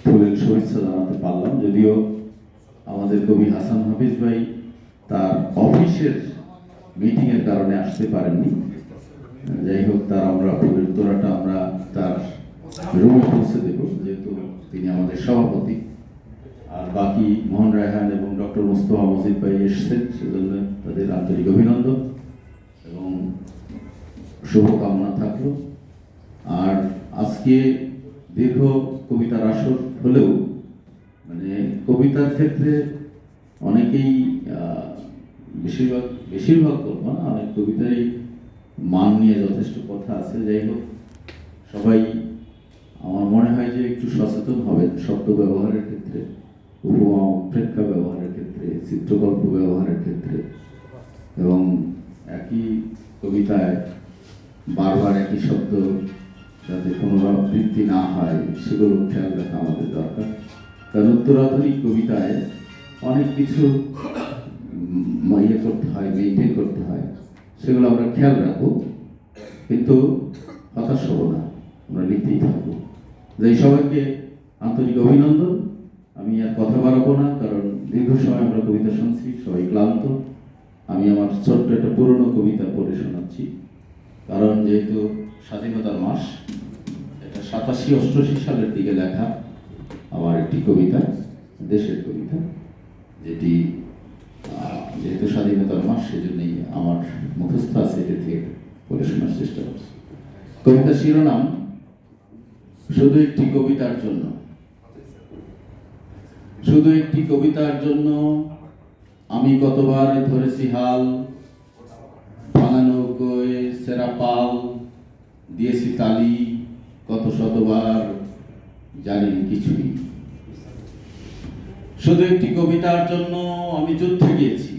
ফুলের শুভেচ্ছা জানাতে পারলাম। যদিও আমাদের কবি হাসান হাফিজ ভাই তার অফিসের মিটিং এর কারণে আসতে পারেননি। যাই হোক, তার আমরা ফুলের তোড়াটা আমরা তার রুমে পৌঁছে দেব, যেহেতু তিনি আমাদের সভাপতি। আর বাকি মোহন রায়হান এবং ডক্টর মোস্তফা মজিদ ভাই এসছেন, সেজন্য তাদের আন্তরিক অভিনন্দন এবং শুভকামনা থাকলো। আর আজকে দীর্ঘ কবিতার আসর হলেও মানে কবিতার ক্ষেত্রে অনেকেই বেশিরভাগ বলবো না, অনেক কবিতাই মান নিয়ে যথেষ্ট কথা আছে। যাই হোক, সবাই আমার মনে হয় যে একটু সচেতন হবেন শব্দ ব্যবহারের ক্ষেত্রে, উপমা উৎপ্রেক্ষা ব্যবহারের ক্ষেত্রে, চিত্রকল্প ব্যবহারের ক্ষেত্রে, এবং একই কবিতায় বারবার একই শব্দ যাতে পুনরাবৃত্তি না হয় সেগুলো খেয়াল রাখা আমাদের দরকার। কারণ উত্তরাধুনিক কবিতায় অনেক কিছু ইয়ে করতে হয়, মেনটেন করতে হয়, সেগুলো আমরা খেয়াল রাখবো, কিন্তু হতাশ হব না, আমরা লিখতেই থাকবো। যে সবাইকে আন্তরিক অভিনন্দন। আমি আর কথা বাড়াবো না, কারণ দীর্ঘ সময় আমরা কবিতা শুনছি, সবাই ক্লান্ত। আমি আমার ছোট্ট একটা পুরনো কবিতা পড়ে শোনাচ্ছি, কারণ যেহেতু স্বাধীনতার মাস, এটা 87-88 সালের দিকে লেখা আমার একটি কবিতা, দেশের কবিতা, যেটি যেহেতু স্বাধীনতার মাস সেজন্যই আমার মুখস্থ আছে, এটা থেকে পড়ে শোনার চেষ্টা করছি। কবিতার শিরোনাম শুধু একটি কবিতার জন্য। শুধু একটি কবিতার জন্য আমি কতবার ধরেছি হাল, ভাঙা নৌকোয় সেরা পাল দিয়েছি তালি, কত শতবার জানিনি কিছুই। শুধু একটি কবিতার জন্য আমি যুদ্ধে গিয়েছি,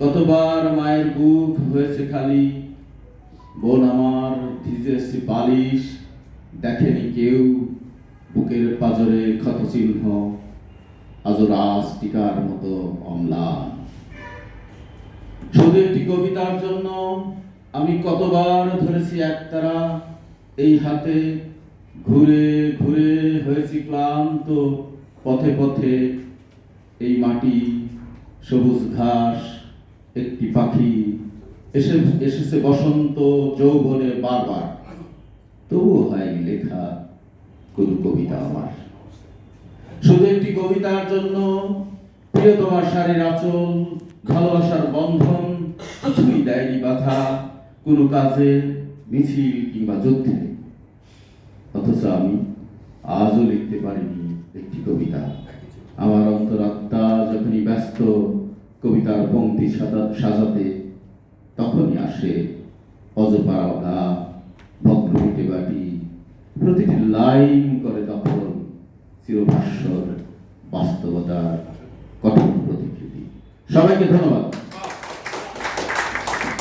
কতবার মায়ের বুক হয়েছে খালি, বোন আমার ভিজেছি বালিশ, দেখেনি কেউ বুকের পাজরে ক্ষত চিহ্ন, আজও রাজ টিকার মতো অম্লান। শুধু একটি কবিতার জন্য আমি কতবার ধরেছি একতারা, এই হাতে ঘুরে ঘুরে হয়েছি ক্লান্ত, পথে পথে এই মাটি সবুজ ঘাস, একটি পাখি এসেছে বসন্ত যৌবনে বারবার, তবুও হয়নি লেখা কোনো কবিতা আমার। শুধু একটি কবিতার জন্য প্রিয়তমার শাড়ির আঁচল, ভালোবাসার বন্ধন কিছুই দেয়নি বাধা, কোনো কাজে, মিছিল কিংবা যুদ্ধে। অথচ আমি আজও লিখতে পারিনি একটি কবিতা। আমার অন্তরাত্মা যখনই ব্যস্ত কবিতার পংক্তি সাজাতে, তখনই আসে অজপাড়া ভগ্নভিটে বাটি, প্রতিটি লাইন করে দখল চিরভাস্বর বাস্তবতার কঠোর প্রতিকৃতি। সবাইকে ধন্যবাদ।